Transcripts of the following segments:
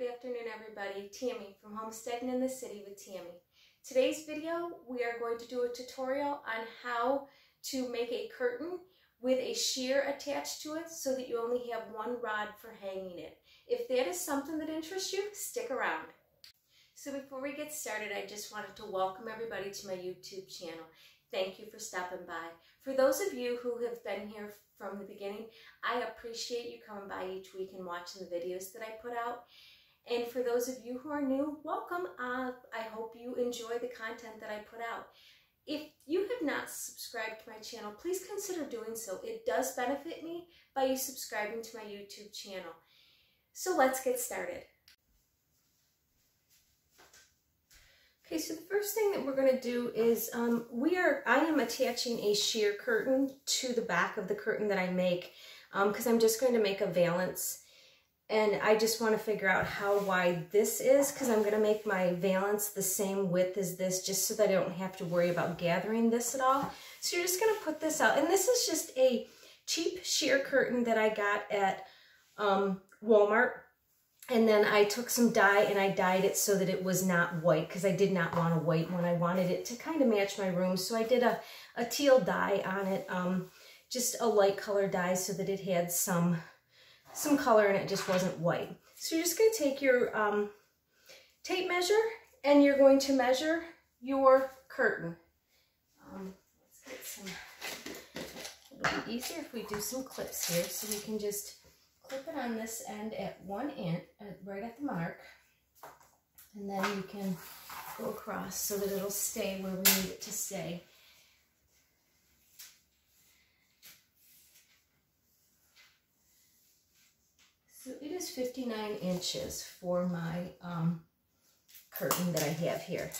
Good afternoon, everybody. Tammy from Homesteading in the City with Tammy. Today's video, we are going to do a tutorial on how to make a curtain with a shear attached to it so that you only have one rod for hanging it. If that is something that interests you, stick around. So before we get started, I just wanted to welcome everybody to my YouTube channel. Thank you for stopping by. For those of you who have been here from the beginning, I appreciate you coming by each week and watching the videos that I put out. And for those of you who are new, welcome. I hope you enjoy the content that I put out. If you have not subscribed to my channel, please consider doing so. It does benefit me by you subscribing to my YouTube channel. So let's get started. Okay, so the first thing that we're going to do is I am attaching a sheer curtain to the back of the curtain that I make because I'm just going to make a valance. And I just want to figure out how wide this is because I'm going to make my valance the same width as this just so that I don't have to worry about gathering this at all. So you're just going to put this out. And this is just a cheap sheer curtain that I got at Walmart. And then I took some dye and I dyed it so that it was not white because I did not want a white one. I wanted it to kind of match my room. So I did a teal dye on it, just a light color dye so that it had some color and it just wasn't white. So you're just going to take your tape measure and you're going to measure your curtain. Let's get some, it'll be easier if we do some clips here so we can just clip it on this end at 1 inch, right at the mark, and then you can go across so that it'll stay where we need it to stay. So it is 59 inches for my curtain that I have here.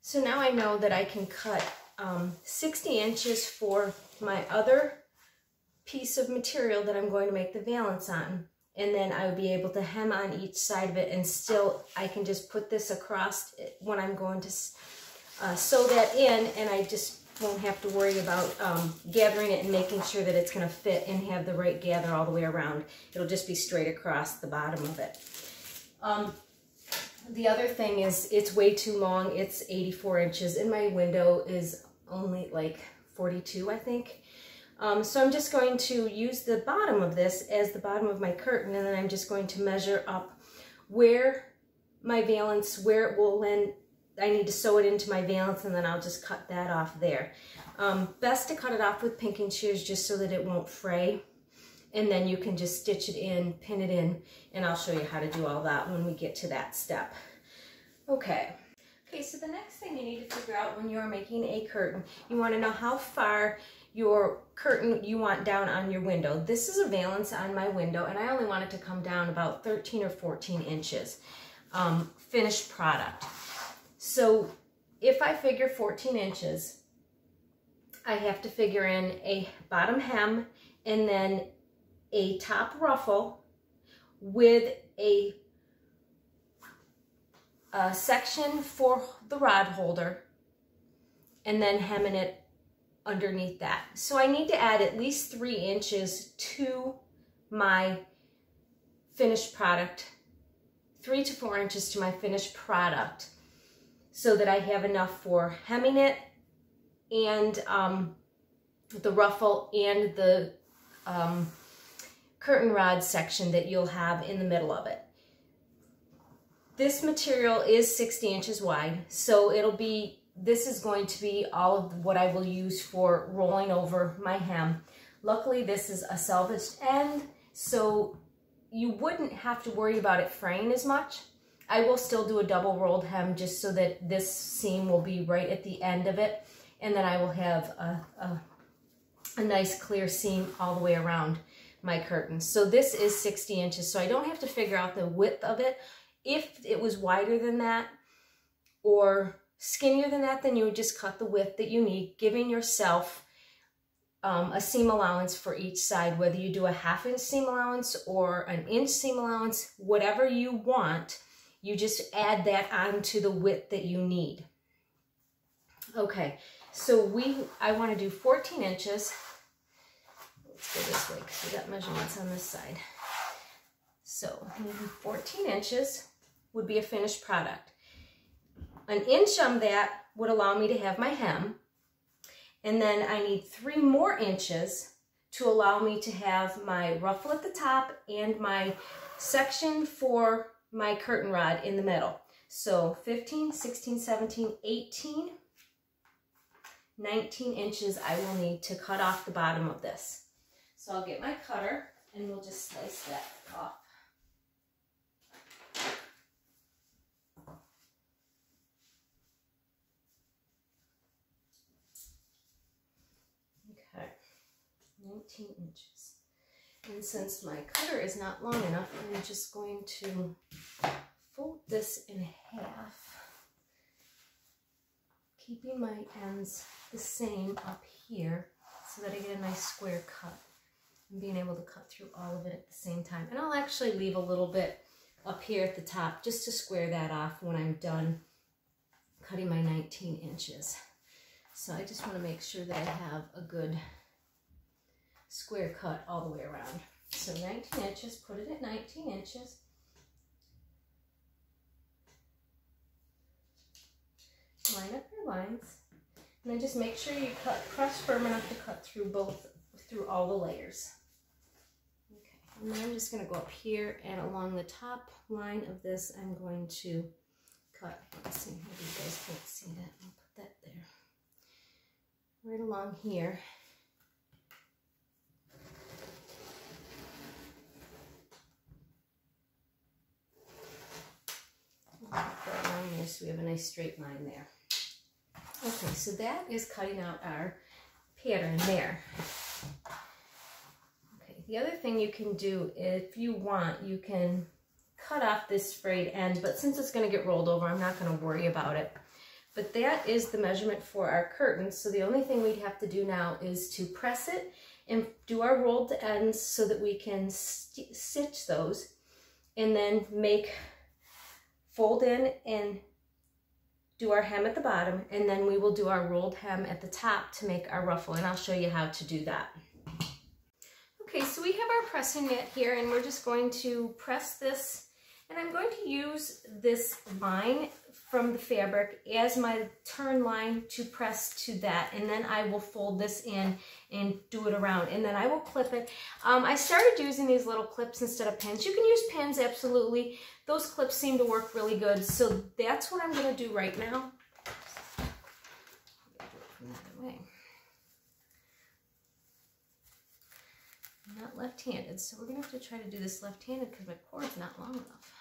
So now I know that I can cut 60 inches for my other piece of material that I'm going to make the valance on. And then I would be able to hem on each side of it and still I can just put this across when I'm going to sew that in, and I just won't have to worry about gathering it and making sure that it's going to fit and have the right gather all the way around. It'll just be straight across the bottom of it. The other thing is it's way too long. It's 84 inches and my window is only like 42, I think. So I'm just going to use the bottom of this as the bottom of my curtain, and then I'm just going to measure up where my valance, where it will land. I need to sew it into my valance, and then I'll just cut that off there. Best to cut it off with pinking shears just so that it won't fray, and then you can just stitch it in, pin it in, and I'll show you how to do all that when we get to that step. Okay, so the next thing you need to figure out when you're making a curtain, you want to know how far your curtain you want down on your window. This is a valance on my window, and I only want it to come down about 13 or 14 inches finished product. So if I figure 14 inches, I have to figure in a bottom hem and then a top ruffle with a section for the rod holder, and then hemming it underneath that. So I need to add at least 3 inches to my finished product, 3 to 4 inches to my finished product, so that I have enough for hemming it and the ruffle and the curtain rod section that you'll have in the middle of it. This material is 60 inches wide, so this is going to be all of what I will use for rolling over my hem. Luckily, this is a salvaged end, so you wouldn't have to worry about it fraying as much. I will still do a double rolled hem just so that this seam will be right at the end of it, and then I will have a nice clear seam all the way around my curtain. So this is 60 inches, so I don't have to figure out the width of it. If it was wider than that or skinnier than that, then you would just cut the width that you need, giving yourself a seam allowance for each side, whether you do a 1/2 inch seam allowance or an inch seam allowance, whatever you want, you just add that on to the width that you need. Okay, so I want to do 14 inches. Let's go this way because we got measurements on this side. So maybe 14 inches. would be a finished product. An inch on that would allow me to have my hem. And then I need 3 more inches to allow me to have my ruffle at the top and my section for my curtain rod in the middle. So 15, 16, 17, 18, 19 inches I will need to cut off the bottom of this. So I'll get my cutter and we'll just slice that off. Okay, 19 inches. And since my cutter is not long enough, I'm just going to fold this in half, keeping my ends the same up here so that I get a nice square cut and being able to cut through all of it at the same time. And I'll actually leave a little bit up here at the top just to square that off when I'm done cutting my 19 inches. So I just want to make sure that I have a good square cut all the way around. So 19 inches, put it at 19 inches. Line up your lines, and then just make sure you press firm enough to cut through all the layers. Okay, and then I'm just going to go up here and along the top line of this, I'm going to cut. Let's see, maybe you guys can't see that. I'll put that there. Right along here. Put that along there so we have a nice straight line there. Okay, so that is cutting out our pattern there. Okay, the other thing you can do, if you want, you can cut off this frayed end, but since it's going to get rolled over, I'm not going to worry about it. But that is the measurement for our curtains, so the only thing we'd have to do now is to press it and do our rolled ends so that we can stitch those, and then fold in and do our hem at the bottom, and then we will do our rolled hem at the top to make our ruffle, and I'll show you how to do that. Okay, so we have our pressing mat here, and we're just going to press this, and I'm going to use this line from the fabric as my turn line to press to that, and then I will fold this in and do it around, and then I will clip it. I started using these little clips instead of pins. You can use pins, absolutely. Those clips seem to work really good, so that's what I'm going to do right now. I'm not left-handed, so we're going to have to try to do this left-handed because my cord's not long enough.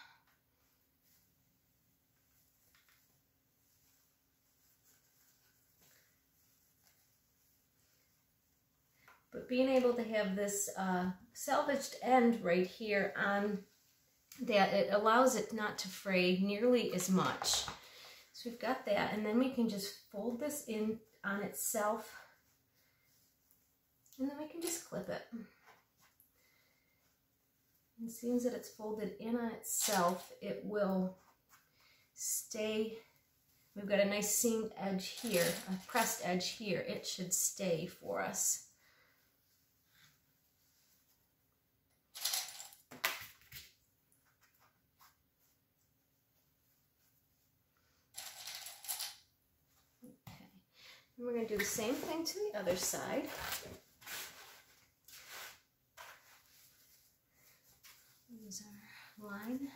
But being able to have this salvaged end right here on that, it allows it not to fray nearly as much. So we've got that, and then we can just fold this in on itself, and then we can just clip it. And seeing that it's folded in on itself, it will stay. We've got a nice seamed edge here, a pressed edge here. It should stay for us. And we're going to do the same thing to the other side. Use our line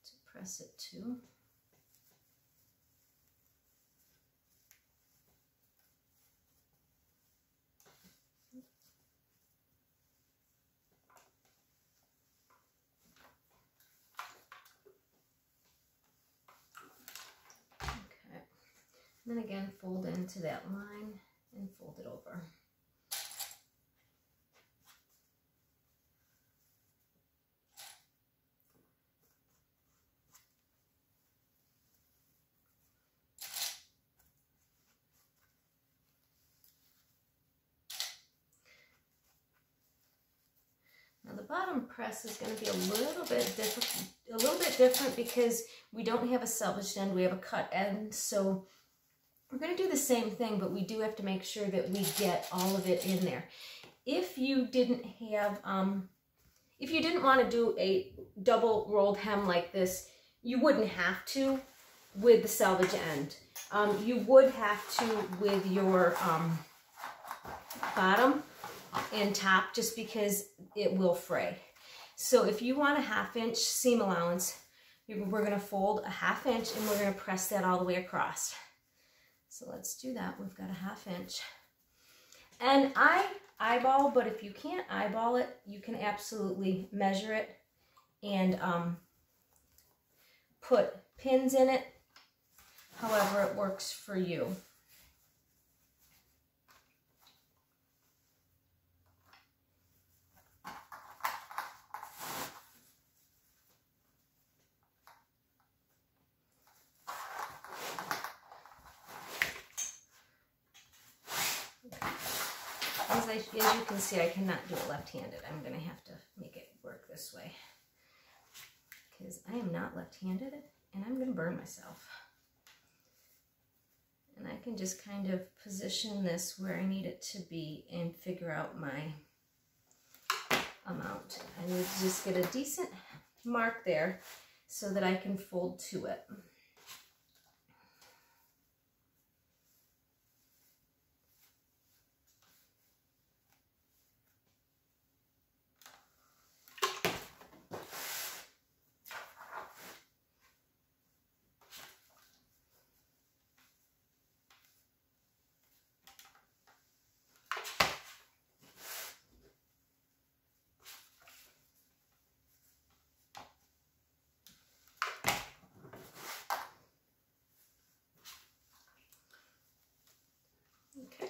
to press it to. And then again, fold into that line and fold it over. Now the bottom press is going to be a little bit different because we don't have a salvaged end, we have a cut end. So we're going to do the same thing, but we do have to make sure that we get all of it in there. If you didn't have If you didn't want to do a double rolled hem like this, you wouldn't have to with the selvage end. You would have to with your bottom and top, just because it will fray. So if you want a 1/2 inch seam allowance, we're going to fold a 1/2 inch and we're going to press that all the way across. So let's do that. We've got a 1/2 inch. And I eyeball, but if you can't eyeball it, you can absolutely measure it and put pins in it, however it works for you. As you can see, I cannot do it left-handed. I'm going to have to make it work this way because I am not left-handed and I'm going to burn myself. And I can just kind of position this where I need it to be and figure out my amount. I need to just get a decent mark there so that I can fold to it.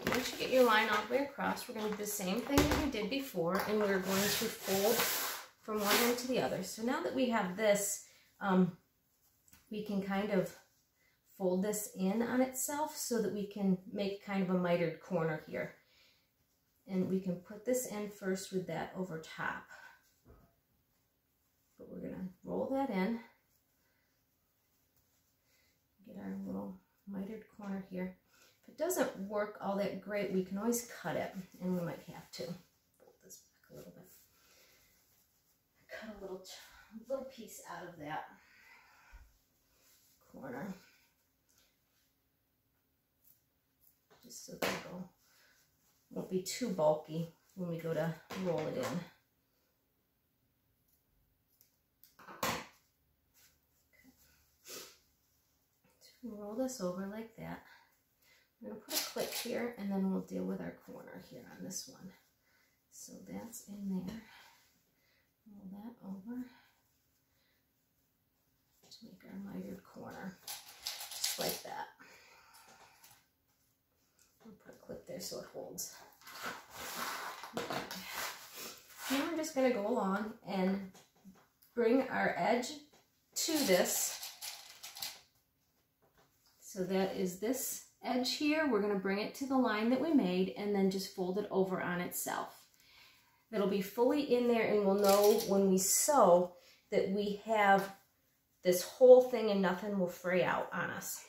Once you get your line all the way across, we're going to do the same thing that we did before, and we're going to fold from one end to the other. So now that we have this, we can kind of fold this in on itself so that we can make kind of a mitered corner here. And we can put this in first with that over top. But we're going to roll that in, get our little mitered corner here. If it doesn't work all that great, we can always cut it, and we might have to fold this back a little bit. Cut a little piece out of that corner, just so that it won't be too bulky when we go to roll it in. So roll this over like that. I'm going to put a clip here, and then we'll deal with our corner here on this one. So that's in there. Roll that over to make our mitered corner, just like that. I'll put a clip there so it holds. Okay. Now we're just going to go along and bring our edge to this. So that is this edge here. We're going to bring it to the line that we made and then just fold it over on itself. It'll be fully in there, and we'll know when we sew that we have this whole thing and nothing will fray out on us.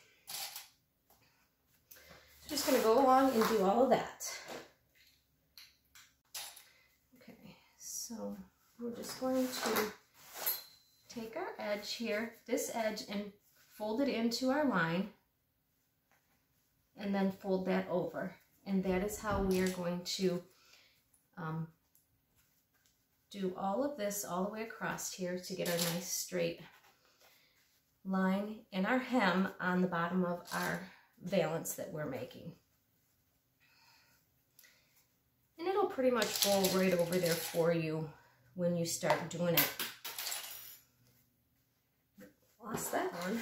So just going to go along and do all of that. Okay, so we're just going to take our edge here, this edge, and fold it into our line, and then fold that over. And that is how we are going to do all of this all the way across here to get our nice straight line and our hem on the bottom of our valance that we're making. And it'll pretty much roll right over there for you when you start doing it. Lost that one.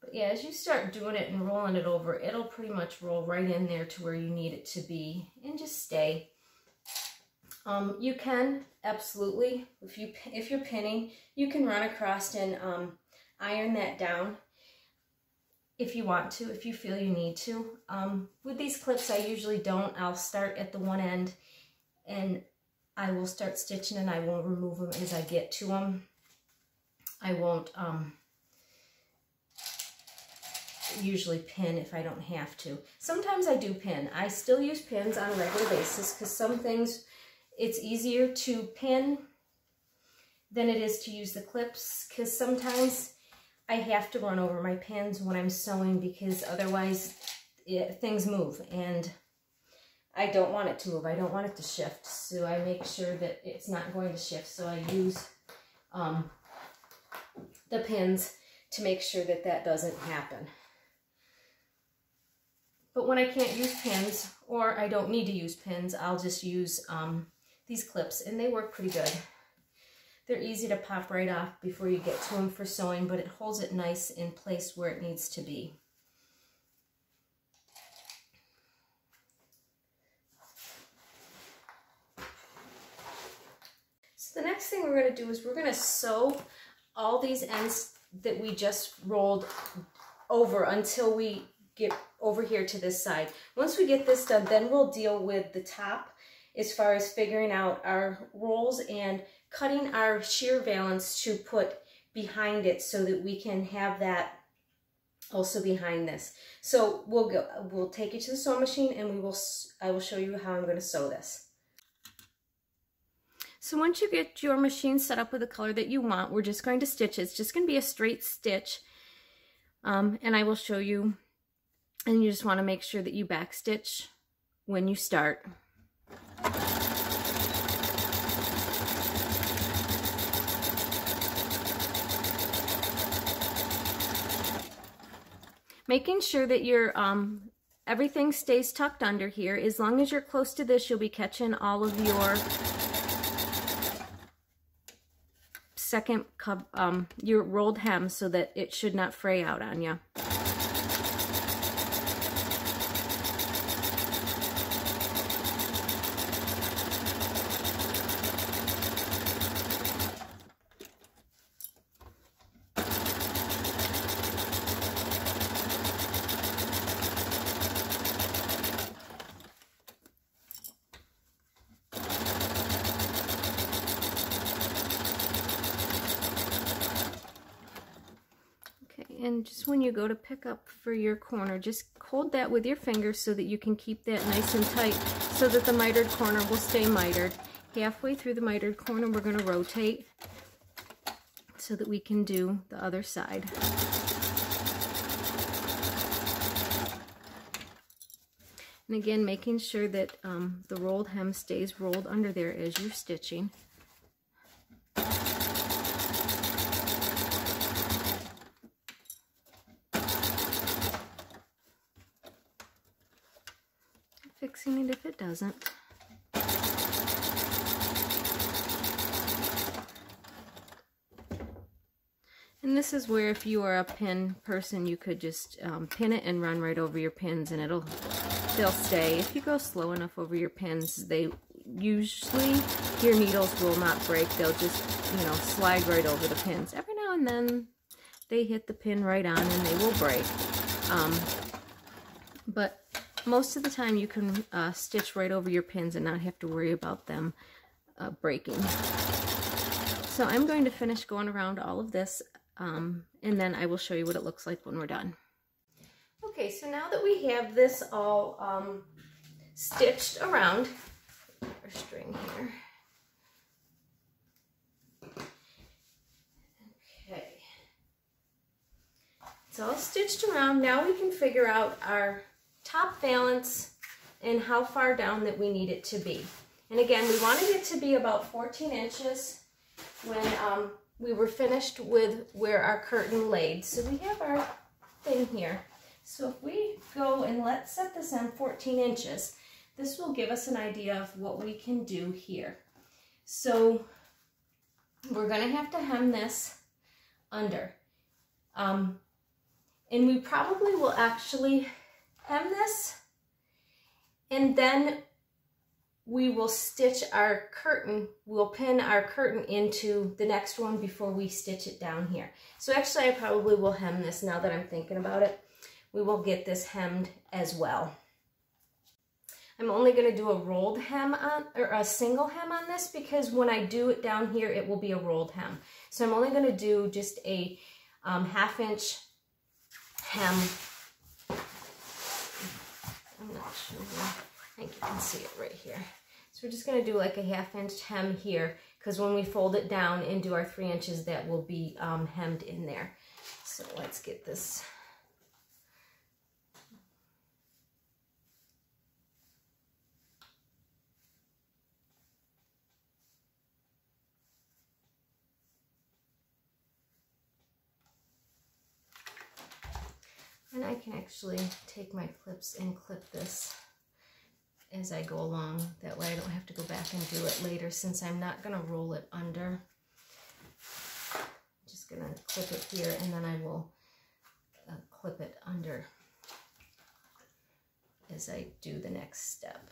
But yeah, as you start doing it and rolling it over, it'll pretty much roll right in there to where you need it to be and just stay. You can absolutely, if you're pinning, you can run across and iron that down if you want to, if you feel you need to. With these clips, I usually don't. I'll start at the one end and I will start stitching, and I won't remove them as I get to them. I won't usually pin if I don't have to. Sometimes I do pin. I still use pins on a regular basis because some things, it's easier to pin than it is to use the clips, because sometimes I have to run over my pins when I'm sewing, because otherwise things move and I don't want it to move. I don't want it to shift. So I make sure that it's not going to shift. So I use the pins to make sure that that doesn't happen. But when I can't use pins, or I don't need to use pins, I'll just use these clips, and they work pretty good. They're easy to pop right off before you get to them for sewing, but it holds it nice in place where it needs to be. So the next thing we're going to do is we're going to sew all these ends that we just rolled over until we get over here to this side. Once we get this done, then we'll deal with the top as far as figuring out our rolls and cutting our sheer valance to put behind it so that we can have that also behind this. So we'll take it to the sewing machine, and I will show you how I'm going to sew this. So once you get your machine set up with the color that you want, we're just going to stitch it. It's just going to be a straight stitch, and I will show you. And you just want to make sure that you back stitch when you start. Making sure that your everything stays tucked under here. As long as you're close to this, you'll be catching all of your second your rolled hem, so that it should not fray out on you. And just when you go to pick up for your corner, just hold that with your fingers so that you can keep that nice and tight, so that the mitered corner will stay mitered. Halfway through the mitered corner, we're going to rotate so that we can do the other side. And again, making sure that the rolled hem stays rolled under there as you're stitching. Fixing it if it doesn't. And this is where, if you are a pin person, you could just pin it and run right over your pins, and they'll stay. If you go slow enough over your pins, usually your needles will not break. They'll just, slide right over the pins. Every now and then they hit the pin right on and they will break. But most of the time you can stitch right over your pins and not have to worry about them breaking. So I'm going to finish going around all of this, and then I will show you what it looks like when we're done. Okay, so now that we have this all stitched around, our string here. Okay, it's all stitched around. Now we can figure out our top valance and how far down that we need it to be. And again, we wanted it to be about 14 inches when we were finished with where our curtain laid. So we have our thing here. So if we go and let's set this on 14 inches, this will give us an idea of what we can do here. So we're going to have to hem this under. And we probably will actually hem this, and then we will stitch our curtain. We'll pin our curtain into the next one before we stitch it down here. So actually I probably will hem this now that I'm thinking about it. We will get this hemmed as well. I'm only going to do a rolled hem on, or a single hem on this, because when I do it down here, it will be a rolled hem. So I'm only going to do just a 1/2 inch hem. I'm not sure. I think you can see it right here. So we're just going to do like a 1/2 inch hem here, because when we fold it down and do our 3 inches, that will be hemmed in there. So let's get this. And I can actually take my clips and clip this as I go along. That way I don't have to go back and do it later, since I'm not going to roll it under. I'm just going to clip it here, and then I will clip it under as I do the next step.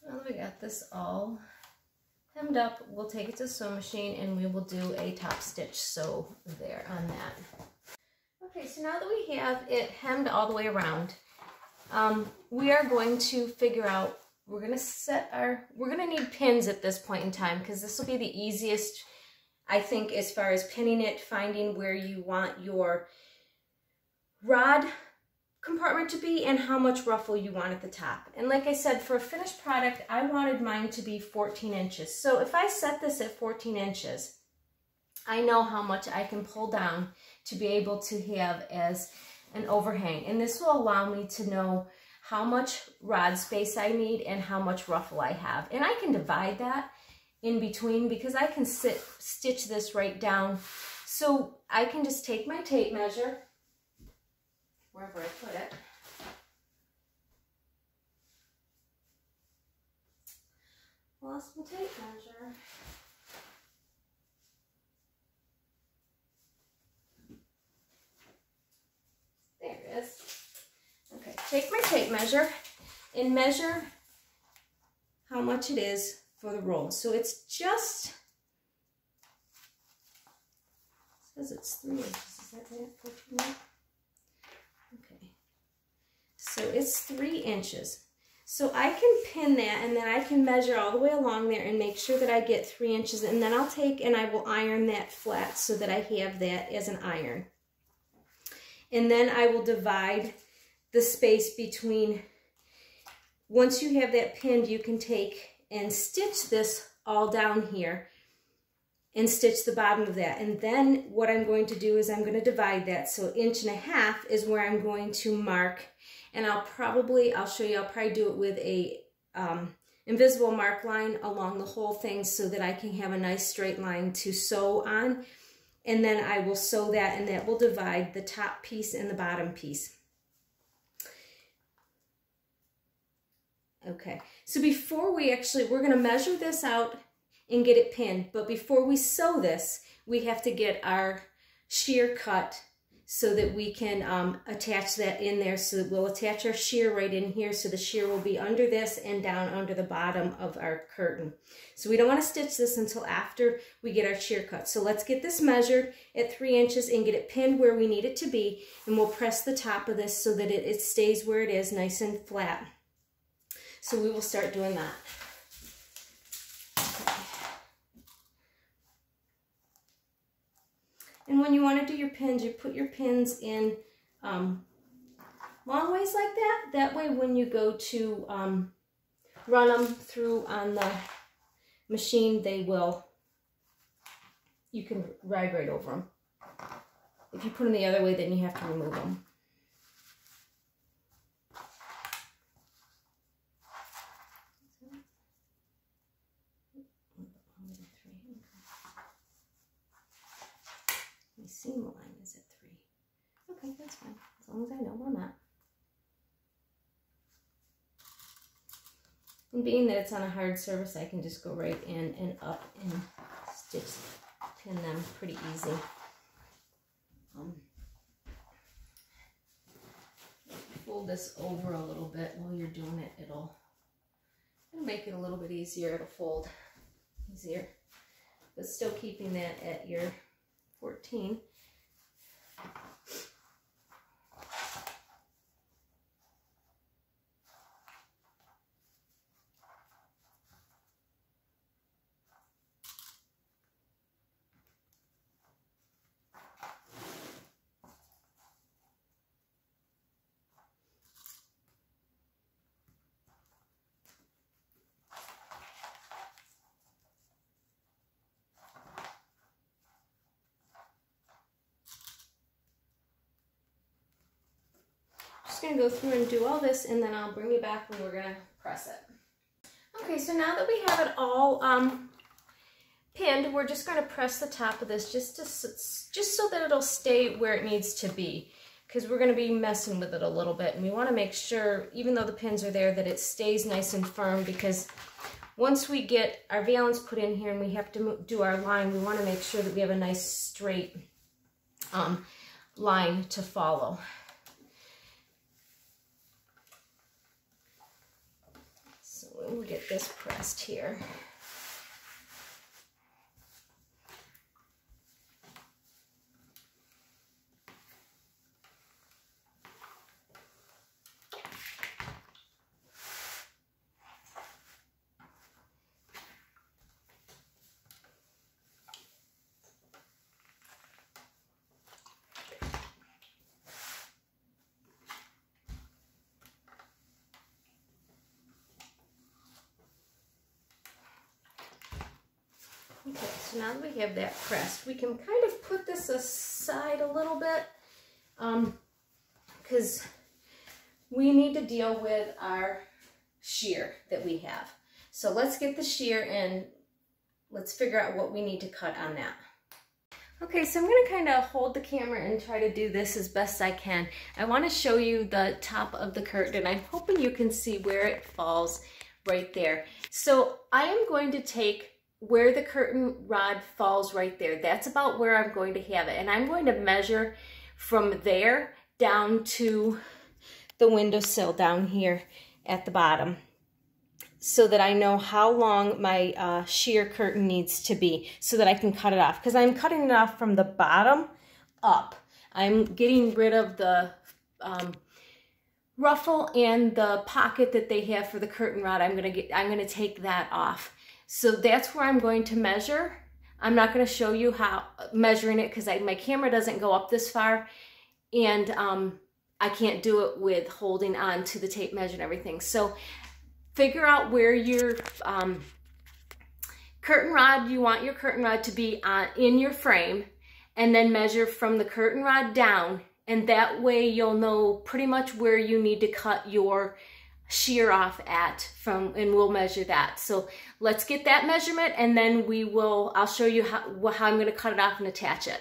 Well, we got this all hemmed up. We'll take it to the sewing machine and we will do a top stitch sew there on that. Okay, so now that we have it hemmed all the way around, we are going to figure out, we're going to need pins at this point in time, because this will be the easiest, I think, as far as pinning it, finding where you want your rod compartment to be and how much ruffle you want at the top. And like I said, for a finished product, I wanted mine to be 14 inches. So if I set this at 14 inches, I know how much I can pull down to be able to have as an overhang. And this will allow me to know how much rod space I need and how much ruffle I have. And I can divide that in between, because I can stitch this right down. So I can just take my tape measure, wherever I put it. Lost my tape measure. There it is. Okay, take my tape measure and measure how much it is for the roll. So it's just, it says it's 3 inches. Is that right? 14? Okay, so it's 3 inches. So I can pin that, and then I can measure all the way along there and make sure that I get 3 inches, and then I'll take and I will iron that flat so that I have that as an iron. And then I will divide the space between, once you have that pinned, you can take and stitch this all down here and stitch the bottom of that. And then what I'm going to do is I'm going to divide that. So 1.5 inches is where I'm going to mark. And I'll show you, I'll probably do it with a invisible mark line along the whole thing so that I can have a nice straight line to sew on. And then I will sew that, and that will divide the top piece and the bottom piece. Okay, so before we're going to measure this out and get it pinned, but before we sew this, we have to get our shear cut so that we can attach that in there. So that we'll attach our shear right in here, so the shear will be under this and down under the bottom of our curtain. So we don't want to stitch this until after we get our shear cut. So let's get this measured at 3 inches and get it pinned where we need it to be, and we'll press the top of this so that it stays where it is, nice and flat. So we will start doing that. And when you want to do your pins, you put your pins in long ways like that. That way when you go to run them through on the machine, you can ride right over them. If you put them the other way, then you have to remove them. Seam line is at 3. long as I know where I'm at. And being that it's on a hard surface, I can just go right in and up and pin them pretty easy. Fold this over a little bit while you're doing it. It'll make it a little bit easier. It'll fold easier, but still keeping that at your 14. Just going to go through and do all this, and then I'll bring you back when we're going to press it. Okay, so now that we have it all pinned, we're just going to press the top of this just so that it'll stay where it needs to be, because we're going to be messing with it a little bit, and we want to make sure, even though the pins are there, that it stays nice and firm, because once we get our valance put in here and we have to do our line, we want to make sure that we have a nice straight line to follow. We'll get this pressed here. Okay, so now that we have that pressed, we can kind of put this aside a little bit because we need to deal with our shear that we have. So let's get the shear and let's figure out what we need to cut on that. Okay, so I'm going to kind of hold the camera and try to do this as best I can. I want to show you the top of the curtain, and I'm hoping you can see where it falls right there. So I am going to take where the curtain rod falls right there. That's about where I'm going to have it. And I'm going to measure from there down to the windowsill down here at the bottom, so that I know how long my sheer curtain needs to be so that I can cut it off. Because I'm cutting it off from the bottom up. I'm getting rid of the ruffle and the pocket that they have for the curtain rod. I'm gonna take that off. So that's where I'm going to measure. I'm not going to show you how measuring it because my camera doesn't go up this far, and I can't do it with holding on to the tape measure and everything. So figure out where your curtain rod, you want your curtain rod to be in your frame, and then measure from the curtain rod down, and that way you'll know pretty much where you need to cut your shear off at and we'll measure that. So let's get that measurement, and then I'll show you how I'm going to cut it off and attach it.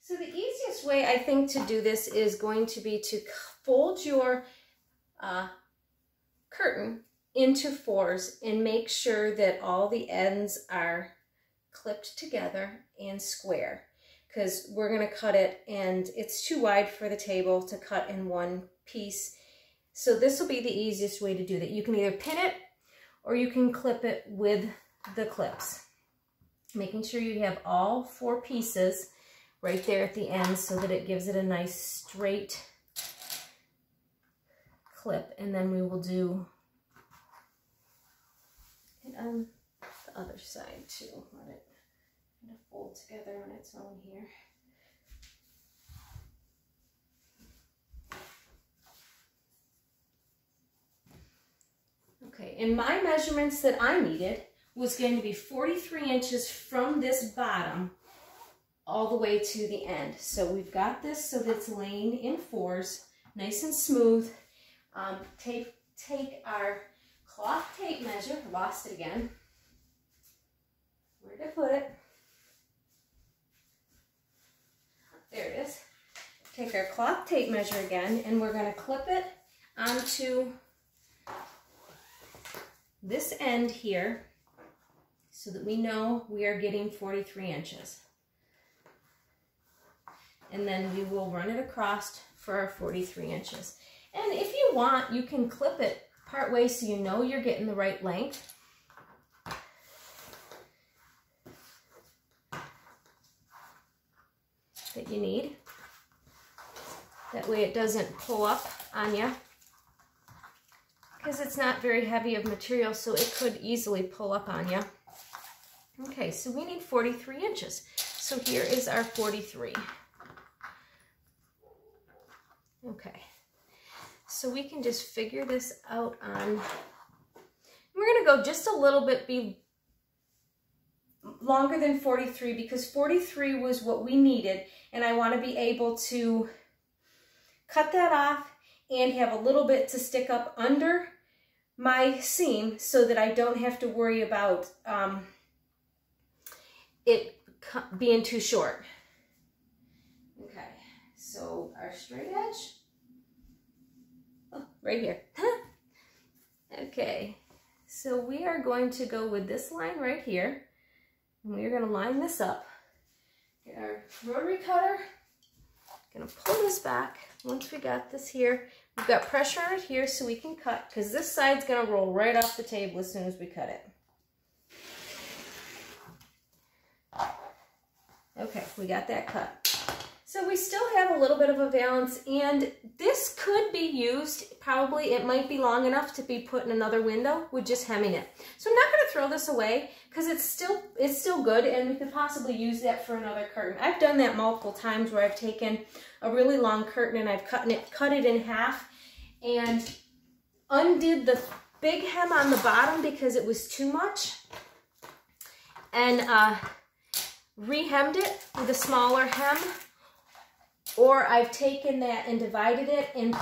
So the easiest way I think to do this is going to be to fold your curtain into 4s and make sure that all the ends are clipped together and square, because we're going to cut it and it's too wide for the table to cut in one piece. So this will be the easiest way to do that. You can either pin it or you can clip it with the clips. Making sure you have all 4 pieces right there at the end so that it gives it a nice straight clip. And then we will do it on the other side too. Let it kind of fold together on its own here. Okay, and my measurements that I needed was going to be 43 inches from this bottom all the way to the end. So we've got this so that it's laying in 4s, nice and smooth. Take our cloth tape measure, lost it again. Where did I put it? There it is. take our cloth tape measure again, and we're going to clip it onto this end here so that we know we are getting 43 inches. And then we will run it across for our 43 inches. And if you want, you can clip it part way so you know you're getting the right length. That you need. That way it doesn't pull up on you. Because it's not very heavy of material, so it could easily pull up on you. Okay, so we need 43 inches. So here is our 43. Okay, so we can just figure this out on, we're going to go just a little bit longer than 43 because 43 was what we needed, and I want to be able to cut that off and have a little bit to stick up under my seam so that I don't have to worry about it being too short. Okay, so our straight edge, oh, right here. Okay, so we are going to go with this line right here, and we are going to line this up. Get our rotary cutter, going to pull this back. Once we got this here, we've got pressure on it here so we can cut, because this side's going to roll right off the table as soon as we cut it. Okay, we got that cut. So we still have a little bit of a valance, and this could be used, probably it might be long enough to be put in another window with just hemming it. So I'm not going to throw this away because it's still good, and we could possibly use that for another curtain. I've done that multiple times where I've taken a really long curtain and I've cut it in half and undid the big hem on the bottom because it was too much, and re-hemmed it with a smaller hem. Or I've taken that and divided it and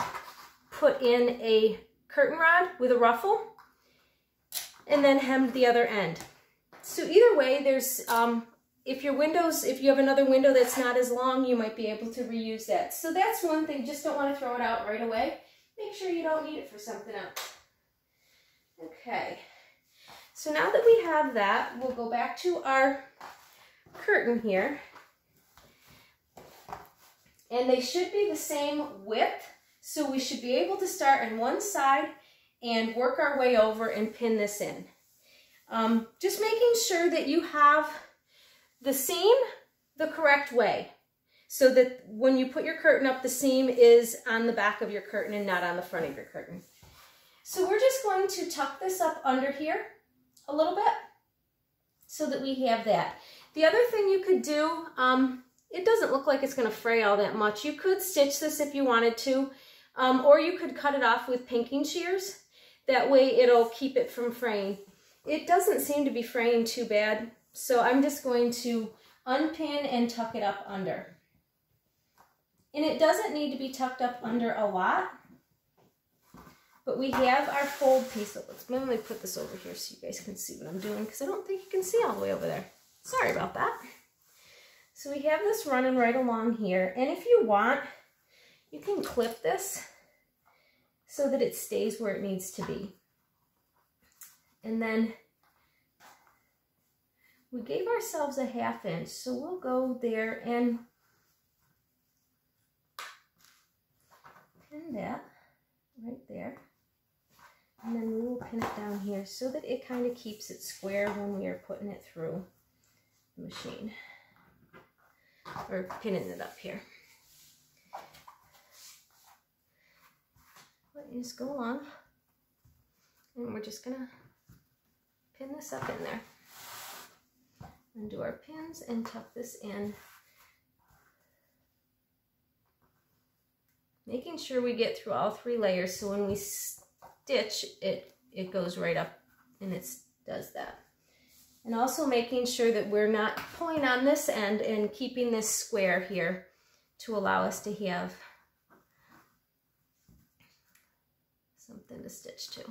put in a curtain rod with a ruffle and then hemmed the other end. So either way, there's, if you have another window that's not as long, you might be able to reuse that. So that's one thing, just don't want to throw it out right away. Make sure you don't need it for something else. Okay, so now that we have that, we'll go back to our curtain here. And they should be the same width, so we should be able to start on one side and work our way over and pin this in. Just making sure that you have the seam the correct way, so that when you put your curtain up, the seam is on the back of your curtain and not on the front of your curtain. So we're just going to tuck this up under here a little bit so that we have that. The other thing you could do, it doesn't look like it's going to fray all that much. You could stitch this if you wanted to, or you could cut it off with pinking shears. That way it'll keep it from fraying. It doesn't seem to be fraying too bad, so I'm just going to unpin and tuck it up under. And it doesn't need to be tucked up under a lot, but we have our fold piece. So let me put this over here so you guys can see what I'm doing, because I don't think you can see all the way over there. Sorry about that. So we have this running right along here, and if you want, you can clip this so that it stays where it needs to be. And then we gave ourselves a 1/2 inch, so we'll go there and pin that right there. And then we will pin it down here so that it kind of keeps it square when we are putting it through the machine. Or pinning it up here. Let me just go along, and we're just gonna pin this up in there. Undo our pins and tuck this in. Making sure we get through all 3 layers, so when we stitch it goes right up, and it does that. And also making sure that we're not pulling on this end and keeping this square here to allow us to have something to stitch to.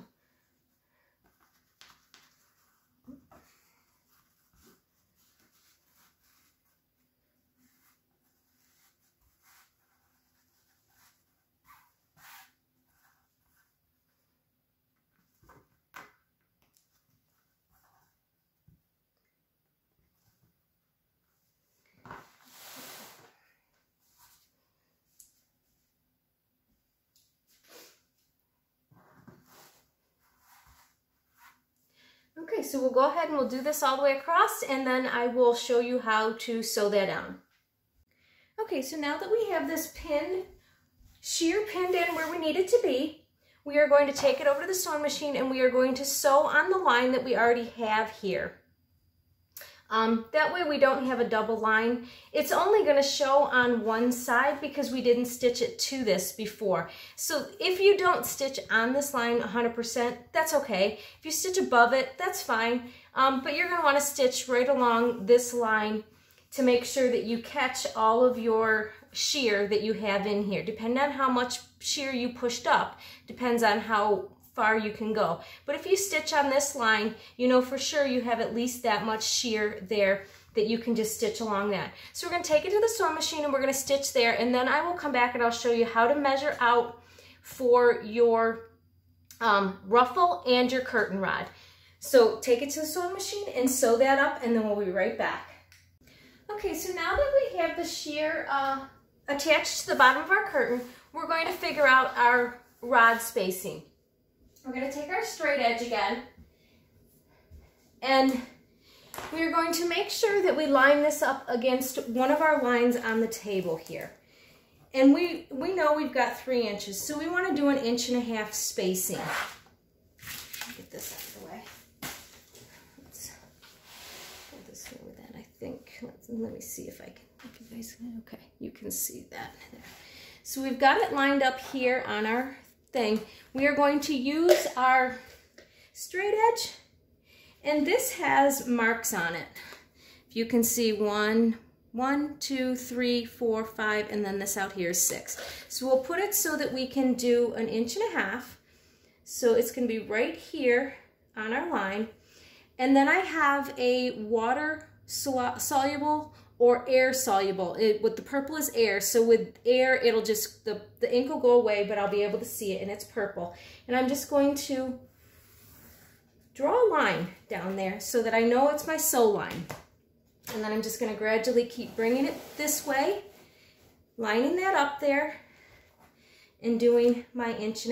so we'll go ahead and we'll do this all the way across, and then I will show you how to sew that down. Okay, so now that we have this shear pinned in where we need it to be, we are going to take it over to the sewing machine and we are going to sew on the line that we already have here. That way we don't have a double line. It's only going to show on one side because we didn't stitch it to this before. So if you don't stitch on this line 100%, that's okay. If you stitch above it, that's fine. But you're going to want to stitch right along this line to make sure that you catch all of your shear that you have in here. Depending on how much shear you pushed up, depends on how far you can go. But if you stitch on this line, you know for sure you have at least that much shear there that you can just stitch along that. So we're going to take it to the sewing machine and we're going to stitch there, and then I will come back and I'll show you how to measure out for your ruffle and your curtain rod. So take it to the sewing machine and sew that up, and then we'll be right back. Okay, so now that we have the shear attached to the bottom of our curtain, we're going to figure out our rod spacing. We're going to take our straight edge again, and we're going to make sure that we line this up against one of our lines on the table here. And we know we've got 3 inches, so we want to do 1.5 inch spacing. Get this out of the way. Let's put this here with that, I think. Let me see if I can. Okay, you can see that there. So we've got it lined up here on our thing. We are going to use our straight edge, and this has marks on it. If you can see 1, 2, 3, 4, 5, and then this out here is 6. So we'll put it so that we can do 1.5 inches. So it's going to be right here on our line. And then I have a water soluble or air soluble. With the purple is air, so with air it'll just, the ink will go away, but I'll be able to see it, and it's purple. And I'm just going to draw a line down there so that I know it's my sew line. And then I'm just going to gradually keep bringing it this way, lining that up there, and doing my 1.5 inches.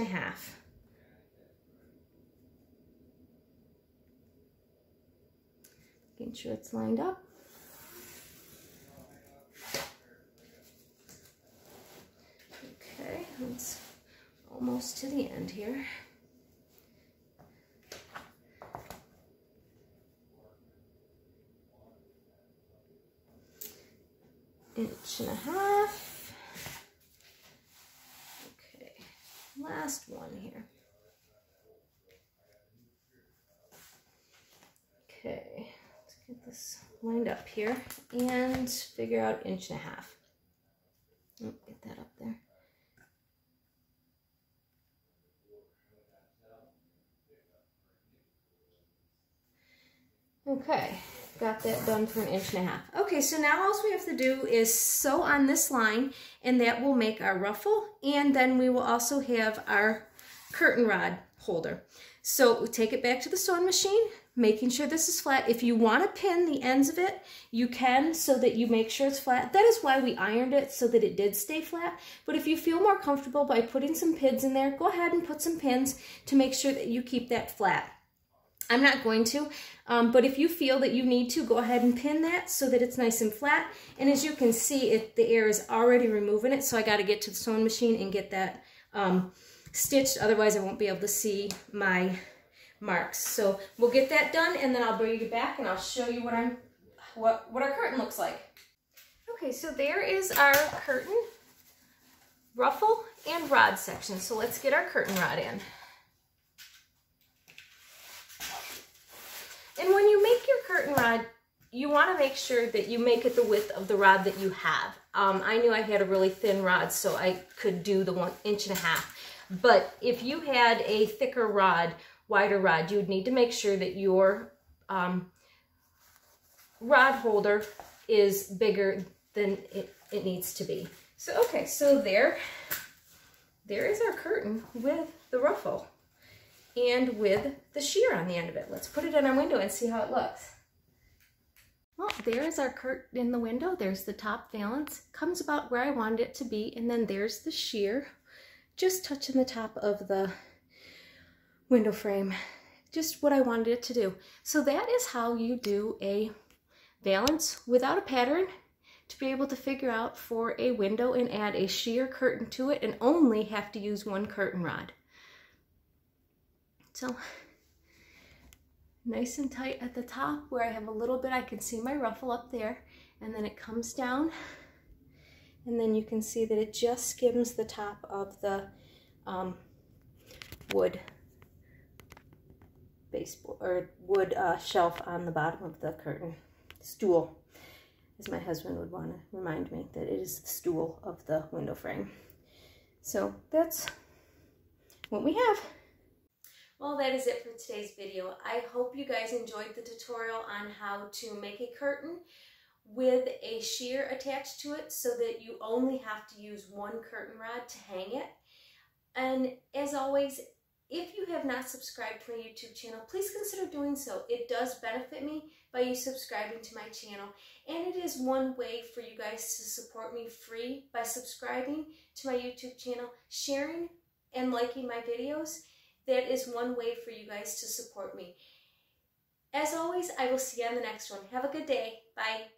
Making sure it's lined up. Okay, it's almost to the end here. Inch and a half. Okay, last one here. Okay, let's get this lined up here and figure out 1.5 inches. Oh, get that up there. Okay, got that done for 1.5 inches. Okay, so now all we have to do is sew on this line, and that will make our ruffle, and then we will also have our curtain rod holder. So we take it back to the sewing machine, making sure this is flat. If you want to pin the ends of it, you can, so that you make sure it's flat. That is why we ironed it, so that it did stay flat. But if you feel more comfortable by putting some pins in there, go ahead and put some pins to make sure that you keep that flat. I'm not going to, but if you feel that you need to, go ahead and pin that so that it's nice and flat. And as you can see, the air is already removing it, so I got to get to the sewing machine and get that stitched. Otherwise, I won't be able to see my marks. So we'll get that done, and then I'll bring you back and I'll show you what our curtain looks like. Okay, so there is our curtain, ruffle, and rod section. So let's get our curtain rod in. And when you make your curtain rod, you want to make sure that you make it the width of the rod that you have. I knew I had a really thin rod, so I could do the 1.5 inches. But if you had a thicker rod, wider rod, you would need to make sure that your rod holder is bigger than it needs to be. So, okay, so there is our curtain with the ruffle and with the shear on the end of it. Let's put it in our window and see how it looks. Well, there's our curtain in the window. There's the top valance. Comes about where I wanted it to be, and then there's the shear, just touching the top of the window frame. just what I wanted it to do. So that is how you do a valance without a pattern, to be able to figure out for a window and add a sheer curtain to it and only have to use one curtain rod. So nice and tight at the top where I have a little bit, I can see my ruffle up there, and then it comes down, and then you can see that it just skims the top of the wood baseboard or wood shelf on the bottom of the curtain. Stool, as my husband would want to remind me that it is the stool of the window frame. So that's what we have. Well, that is it for today's video. I hope you guys enjoyed the tutorial on how to make a curtain with a sheer attached to it so that you only have to use one curtain rod to hang it. And as always, if you have not subscribed to my YouTube channel, please consider doing so. It does benefit me by you subscribing to my channel. And it is one way for you guys to support me free by subscribing to my YouTube channel, sharing and liking my videos. That is one way for you guys to support me. As always, I will see you on the next one. Have a good day. Bye.